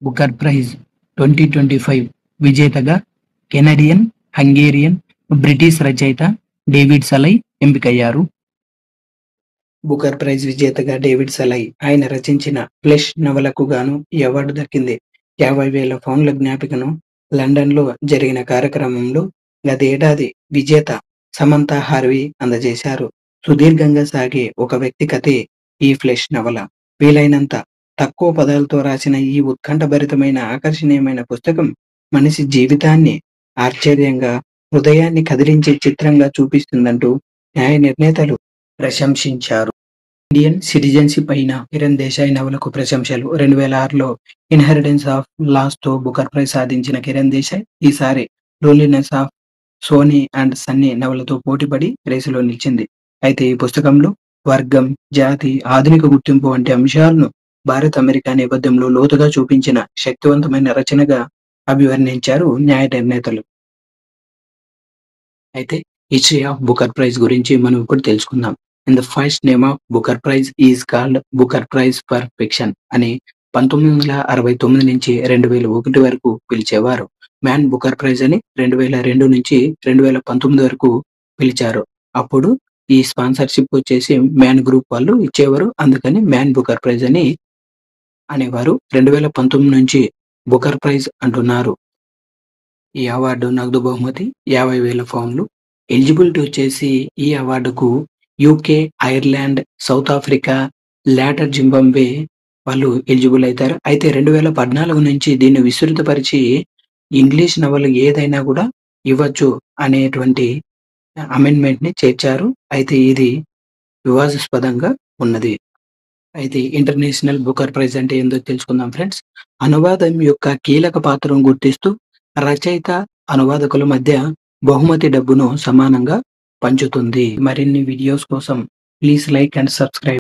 Booker praise 2025 విజేతగా Canadian, Hungarian, British రచయిత David సలై ఎంపికయ్యారు. బుకర్ ప్రైజ్ విజేతగా డేవిడ్ సలై ఆయన రచించిన ఫ్లెష్ నవలకు గాను ఈ అవార్డు దక్కింది. 50,000 పౌండ్ల జ్ఞాపికను లండన్లో జరిగిన కార్యక్రమంలో గతేడాది విజేత సమంతా హార్వీ అందజేశారు. సుదీర్ఘంగా సాగే ఒక వ్యక్తి కథే ఈ ఫ్లెష్ నవల. వీలైనంత తక్కువ పదాలతో రాసిన ఈ ఉత్కంఠభరితమైన ఆకర్షణీయమైన పుస్తకం మనిషి జీవితాన్ని ఆశ్చర్యంగా, హృదయాన్ని కదిలించే చిత్రంగా చూపిస్తుందంటూ న్యాయ నిర్ణేతలు ప్రశంసించారు. ఇండియన్ సిటిజన్షిప్ అయిన కిరణ్ దేశాయ్ నవలకు ప్రశంసలు. 2006లో ఇన్హెరిటెన్స్ ఆఫ్ లాస్ తో బుకర్ ప్రైజ్ సాధించిన కిరణ్ దేశాయ్ ఈసారి loneliness of Sonny and Sunny నవలతో పోటీపడి రేసులో నిలిచింది. అయితే ఈ పుస్తకంలో వర్గం, జాతి, ఆధునిక గుర్తింపు వంటి అంశాలను భారత్, అమెరికా నేపథ్యంలో లోతుగా చూపించిన శక్తివంతమైన రచనగా అభివర్ణించారు న్యాయ నిర్ణేతలు. అయితే హిస్టరీ ఆఫ్ బుకర్ ప్రైజ్ గురించి మనం ఇప్పుడు తెలుసుకుందాం. In the first name of Booker prize is called Booker prize for fiction అని 1969 నుంచి 2001 వరకు పిలిచేవారు. మ్యాన్ బుకర్ ప్రైజ్ అని 2002 నుంచి 2019 వరకు పిలిచారు. అప్పుడు ఈ స్పాన్సర్షిప్ వచ్చేసి మ్యాన్ గ్రూప్ వాళ్ళు ఇచ్చేవారు. అందుకని మ్యాన్ బుకర్ ప్రైజ్ అని అనేవారు. 2019 నుంచి బుకర్ ప్రైజ్ అంటున్నారు. ఈ అవార్డు నగదు బహుమతి 50,000 పౌండ్లు. ఎలిజిబిలిటీ వచ్చేసి ఈ అవార్డుకు UK, Ireland, South Africa, latter Zimbabwe వాళ్ళు ఎలిజిబుల్ అవుతారు. అయితే 2014 నుంచి దీన్ని విస్తృతపరిచి ఇంగ్లీష్ నవల ఏదైనా కూడా ఇవ్వచ్చు అనేటువంటి అమెండ్మెంట్ ని చేర్చారు. అయితే ఇది వివాదాస్పదంగా ఉన్నది. అయితే ఇంటర్నేషనల్ బుకర్ ప్రైజ్ అంటే ఏందో తెలుసుకుందాం ఫ్రెండ్స్. అనువాదం యొక్క కీలక పాత్రను గుర్తిస్తూ రచయిత, అనువాదకుల మధ్య బహుమతి డబ్బును సమానంగా పంచుతుంది. మరిన్ని వీడియోస్ కోసం ప్లీజ్ లైక్ అండ్ సబ్స్క్రైబ్.